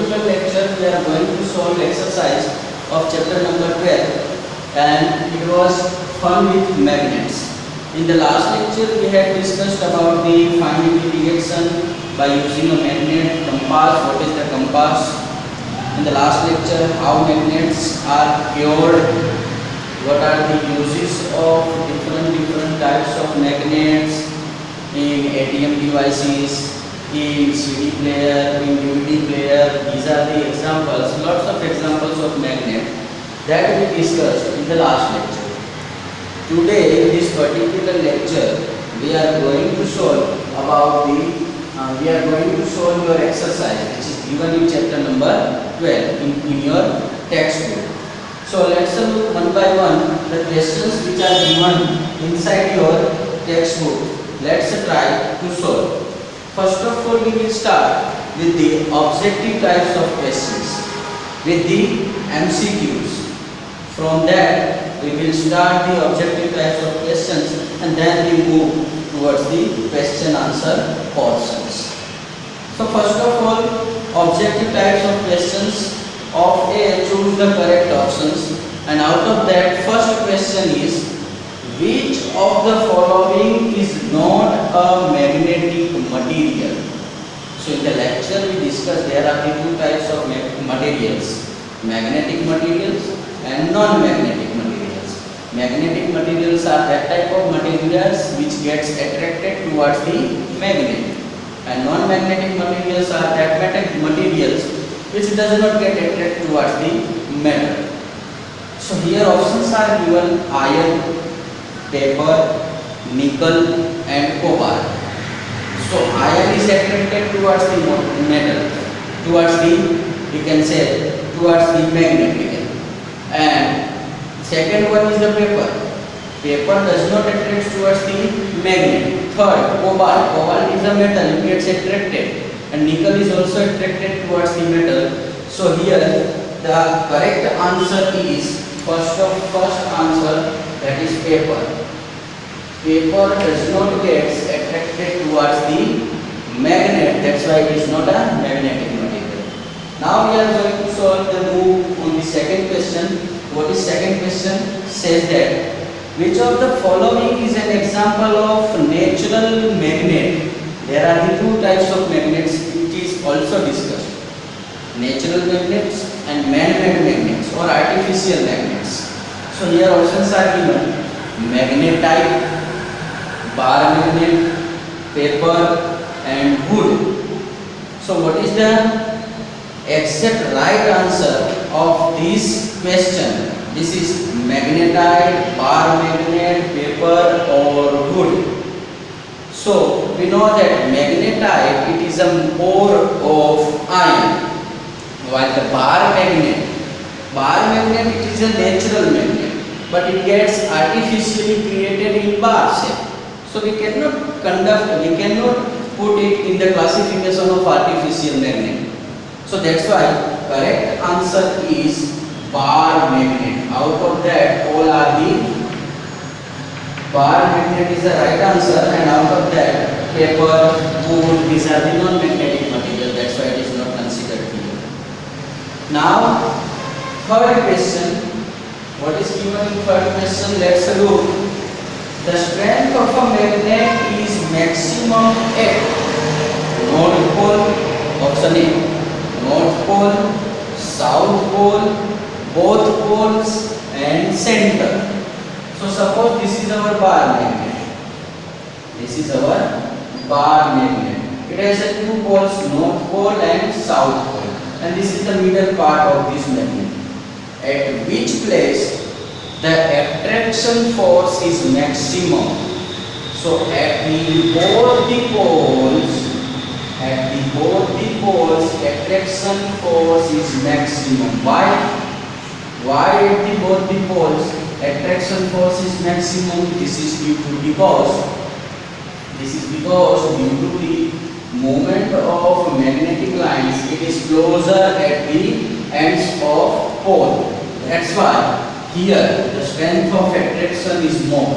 particular lecture we are going to solve exercise of chapter number 12, and it was fun with magnets. In the last lecture we had discussed about the finding the direction by using a magnet, compass, what is the compass. In the last lecture, how magnets are cured, what are the uses of different types of magnets in ATM devices, in CD player, in DVD player. These are the examples, lots of examples of magnet that we discussed in the last lecture. Today, in this particular lecture, we are going to solve about your exercise which is given in chapter number 12 in your textbook. So let's look one by one the questions which are given inside your textbook. Let's try to solve. First of all, we will start with the objective types of questions, with the MCQs. From that, we will start the objective types of questions and then we move towards the question answer portions. So first of all, objective types of questions. Of A, choose the correct options, and out of that, first question is, which of the following is not a magnetic material? So in the lecture we discussed there are the two types of materials, magnetic materials and non-magnetic materials. Magnetic materials are that type of materials which gets attracted towards the magnet, and non-magnetic materials are that materials which does not get attracted towards the metal. So here options are given: iron, paper, nickel and cobalt. So iron is attracted towards the metal, towards the, we can say, towards the magnet. And second one is the paper. Paper does not attract towards the magnet. Third, cobalt. Cobalt is a metal, it gets attracted. And nickel is also attracted towards the metal. So here the correct answer is first answer, that is paper. Paper does not get attracted towards the magnet, that's why it is not a magnetic material. Now we are going to solve the move on the second question. What is second question? Says that which of the following is an example of natural magnet? There are the two types of magnets which is also discussed: natural magnets and man-made magnets or artificial magnets. So here options are given: magnetite, bar magnet, paper and wood. So what is the exact right answer of this question? This is magnetite, bar magnet, paper or wood. So we know that magnetite, it is a ore of iron, while the bar magnet it is a natural magnet, but it gets artificially created in bar shape. So we cannot put it in the classification of artificial magnet. So that's why correct answer is bar magnet. Out of that, all are the bar magnet is the right answer, and out of that, paper, wood, these are the non-magnetic material. That's why it is not considered here. Now, third question. What is given in third question? Let's look. The strength of a magnet is maximum at North Pole, option A, North Pole, South Pole, both poles and center. So suppose this is our bar magnet. This is our bar magnet. It has two poles, North Pole and South Pole. And this is the middle part of this magnet. At which place the attraction force is maximum? So at both the poles, attraction force is maximum. Why? Why at both the poles attraction force is maximum? This is because due to the movement of magnetic lines, it is closer at the ends of pole. That's why here the strength of attraction is more.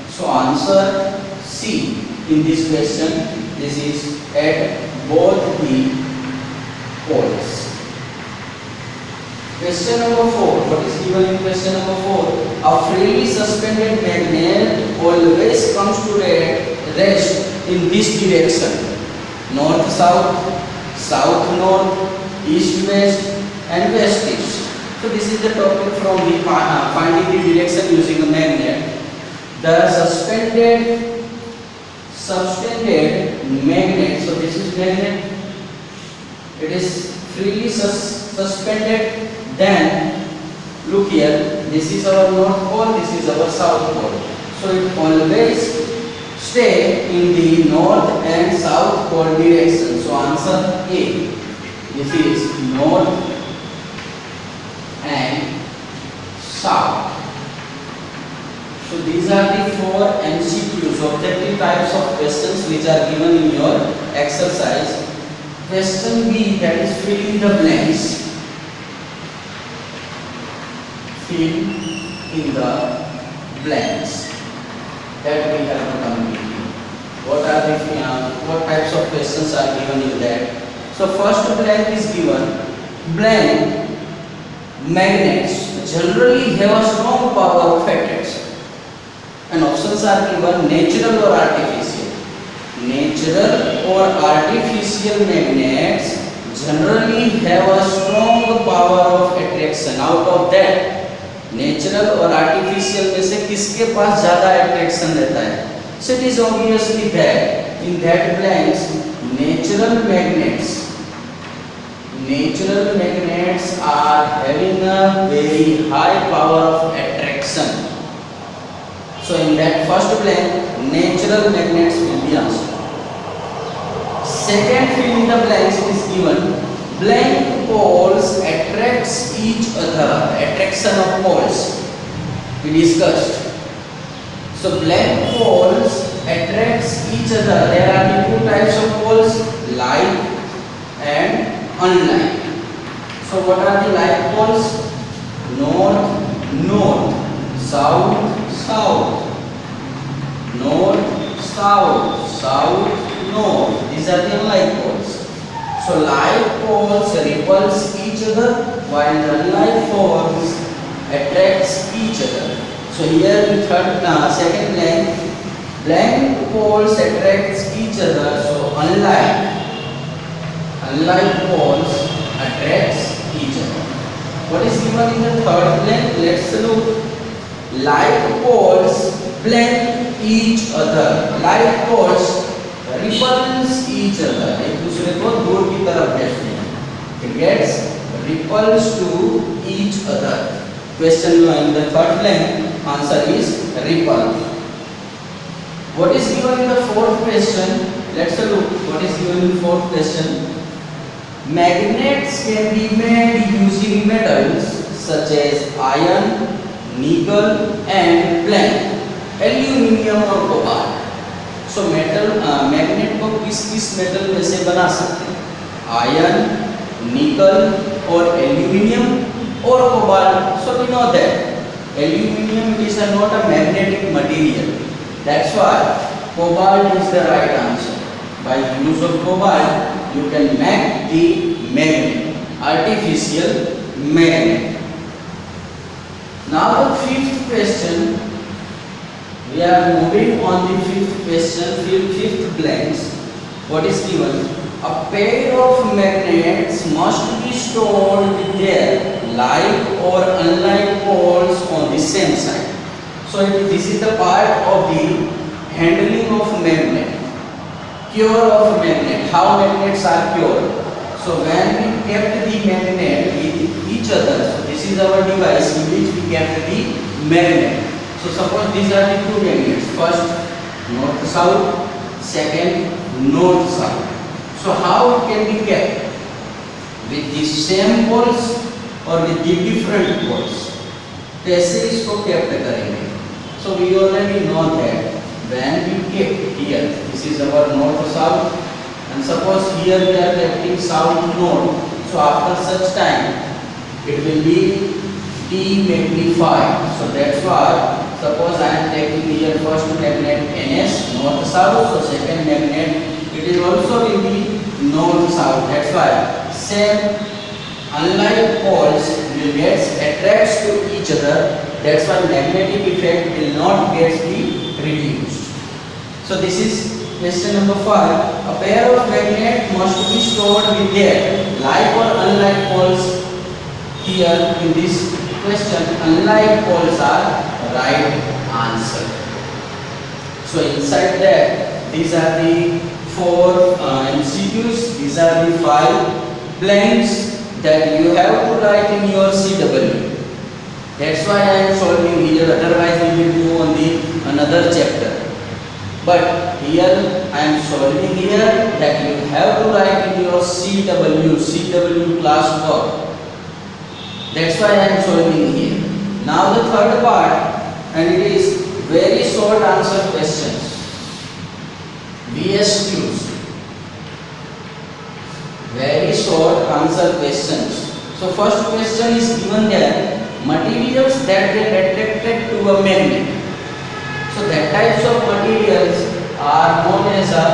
So answer C in this question. This is at both the poles. Question number 4. What is given in question number 4? A freely suspended magnet always comes to rest in this direction: north south, south north, east west, and west east. So this is the topic from the finding the direction using a magnet. The suspended magnet. So this is magnet. It is freely suspended. Then look here. This is our north pole. This is our south pole. So it always stay in the north and south pole direction. So answer A. This is north and south. So these are the 4 MCQs, objective types of questions, which are given in your exercise. Question B, that is fill in the blanks. Fill in the blanks that we have to complete. What are the what types of questions are given in that? So first blank is given. Blank magnets generally have a strong power of attraction. And options are given: natural or artificial. Natural or artificial magnets generally have a strong power of attraction. Out of that, natural और artificial में से किसके पास ज्यादा attraction रहता है? So it is obviously that in that blanks, natural magnets are having a very high power of attraction. So in that first blank, natural magnets will be answered. Second fill in the blanks is given. Blank poles attracts each other. Attraction of poles we discussed. So blank poles attracts each other. There are the 2 types of poles: like and unlike. So what are the like poles? North, north, south, south, north, south, south, north. These are the unlike poles. So like poles repulse each other, while the unlike poles attracts each other. So here in second blank poles attracts each other. So unlike poles attracts each other. What is given in the third blank? Let's look. Like poles blank each other. Like poles repulse each other. एक दूसरे को दूर की तरफ भेजते हैं. It gets repulsed to each other. Question in the third blank, answer is repel. What is given in the fourth question? Let's look. What is given in the fourth question? Magnets can be made using metals such as iron, nickel, and blank, aluminium और cobalt. So magnet को किस metal में से बना सकते हैं? Iron, निकल और एल्यूमिनियम और cobalt. So we know that aluminium is not a magnetic material. That's why cobalt is the right answer. By use of cobalt, you can make the magnet, artificial magnet. Now the fifth question. We are moving on the fifth question, fifth blanks. What is given? A pair of magnets must be stored with their like or unlike poles on the same side. So this is the part of the handling of magnet. Cure of magnet. How magnets are cured? So when we kept the magnet with each other, so this is our device in which we kept the magnet. So suppose these are the 2 magnets. First north south, second north south. So how it can be kept? With the same poles or with the different poles? कैसे इसको kept करेंगे? So we already know that when we kept here, this is our north south, and suppose here we are keeping south north. So after such time, it will be demagnified. So that's why. Suppose I am taking here first magnet NS, north south. So second magnet, it is also will be north south. That's why same unlike poles will get attracts to each other. That's why magnetic effect will not get be reduced. So this is question number 5. A pair of magnet must be stored with their like or unlike poles. Here in this question, unlike poles are right answer. So inside that, these are the 4 MCQs. These are the 5 blanks that you have to write in your CW. That's why I am solving here. Otherwise, we will do on the another chapter. But here I am solving here that you have to write in your CW class work. That's why I am solving here. Now the third part, and it is very short answer questions. VSQs. Very short answer questions. So first question is given there, materials that get attracted to a magnet. So that types of materials are known as a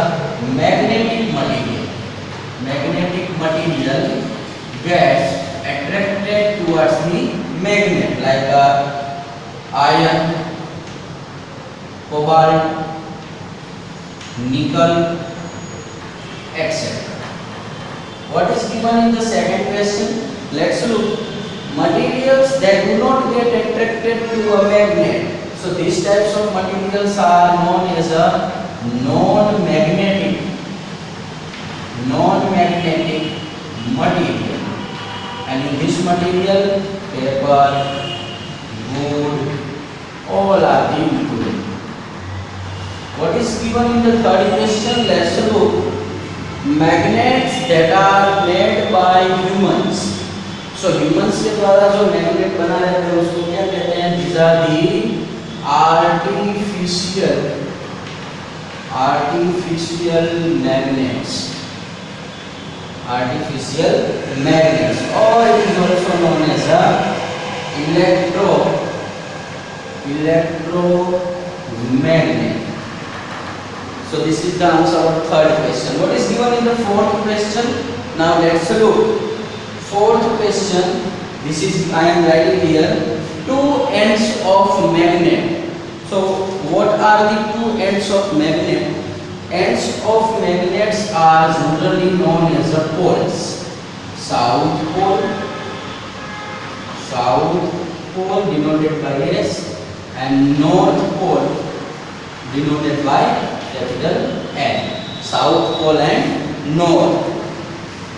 magnetic material. Magnetic material gets attracted towards the magnet, like iron, cobalt, nickel, etc. What is given in the second question? Let's look. Materials that do not get attracted to a magnet. So these types of materials are known as a non-magnetic material. And in this material, paper, wood, all are the included. What is given in the third question? Let's look. Magnets that are made by humans. So humans के द्वारा जो magnet बना रहते हैं उसको क्या कहते हैं? These are the artificial magnets, or it is also known as a electromagnet. So this is the answer of third question. What is given in the fourth question? Now let's look. Fourth question, this is I am writing here, 2 ends of magnet. So what are the 2 ends of magnet? Ends of magnets are generally known as the poles. South pole denoted by S, and north pole denoted by capital N. South pole and north.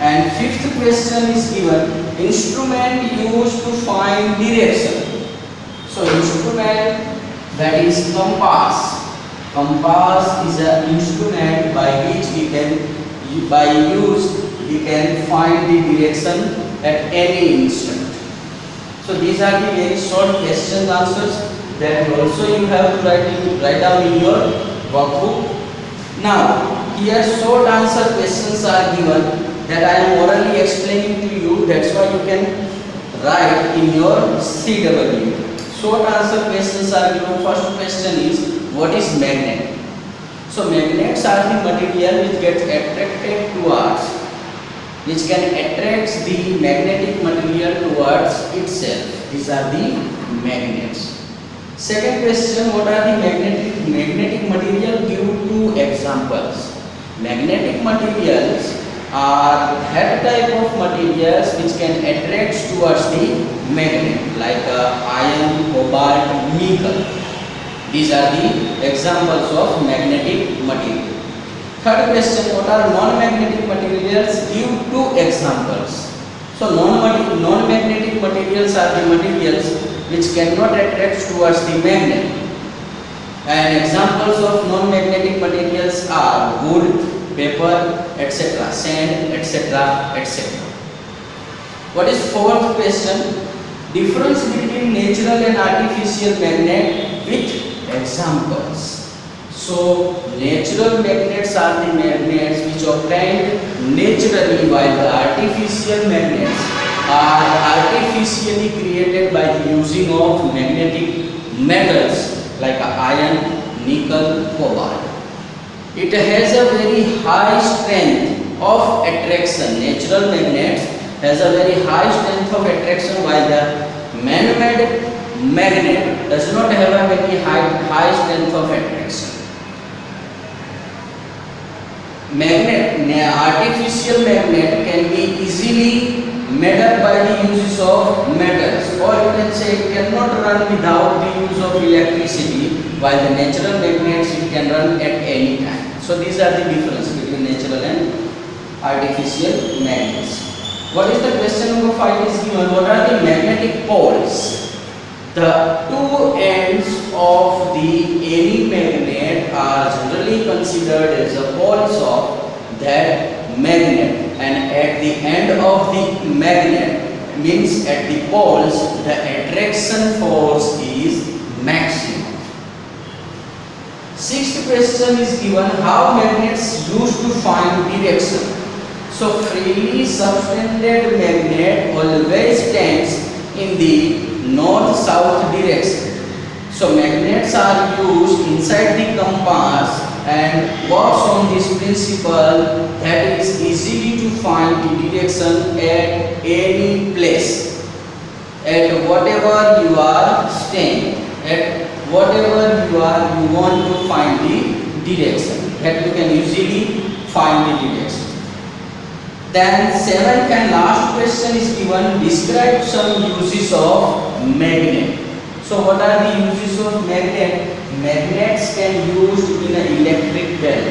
And fifth question is given, instrument used to find direction. So instrument, that is compass. Compass is an instrument by which we can find the direction at any instant. So these are the very short question answers that also you have to write down in your workbook. Now here short answer questions are given that I am orally explaining to you. That's why you can write in your CW. Short answer questions are given. First question is, what is magnet? So magnets are the material which gets attracted towards, which can attract the magnetic material towards itself. These are the magnets. Second question, what are the magnetic material? Give 2 examples. Magnetic materials are that type of materials which can attract towards the magnet, like iron, cobalt, nickel. These are the examples of magnetic material. Third question, what are non-magnetic materials? Give 2 examples. So non-magnetic materials are the materials which cannot attract towards the magnet. And examples of non-magnetic materials are wood, paper, etc., sand, etc., etc. What is fourth question? Difference between natural and artificial magnet with examples. So natural magnets are the magnets which are obtained naturally, while the artificial magnets are artificially created by the using of magnetic metals like iron, nickel, cobalt. It has a very high strength of attraction. Natural magnets has a very high strength of attraction, while the man-made magnet does not have a very high strength of attraction. Artificial magnet can be easily made up by the uses of metals, or you can say it cannot run without the use of electricity, while the natural magnets it can run at any time. So these are the difference between natural and artificial magnets. What is the question number 5 is given? What are the magnetic poles? The two ends of any magnet are generally considered as the poles of that magnet, and at the end of the magnet, means at the poles, the attraction force is maximum. Sixth question is given: how magnets used to find direction? So freely subtended magnet always tends in the north-south direction. So magnets are used inside the compass and works on this principle, that is easily to find the direction at any place, at whatever you are staying, at whatever you want to find the direction, that you can easily find the direction. Then seventh and last question is given: describe some uses of magnet. So what are the uses of magnet? Magnets can used in an electric bell.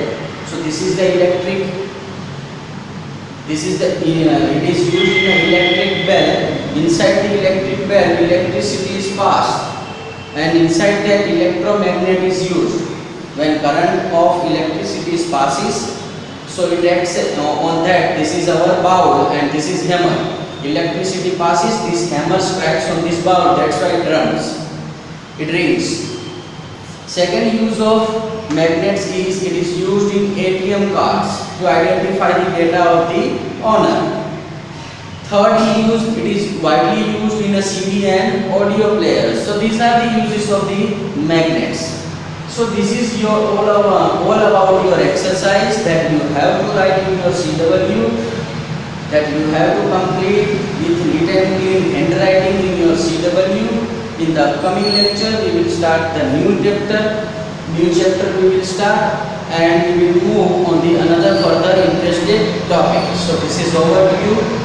So this is the electric. This is the it is used in an electric bell. Inside the electric bell, electricity is passed, and inside that electromagnet is used. When current of electricity is passes, so it acts on that. This is our bowl and this is hammer. Electricity passes, this hammer strikes on this bowl. That's why it runs. It rings. Second use of magnets is it is used in ATM cards to identify the data of the owner. Third use, it is widely used in a CD and audio players. So these are the uses of the magnets. So this is your all about your exercise that you have to write in your CW, that you have to complete with neat and clean handwriting in your CW. In the upcoming lecture, we will start the new chapter. We will start, and we will move on the another further interested topic. So this is over to you.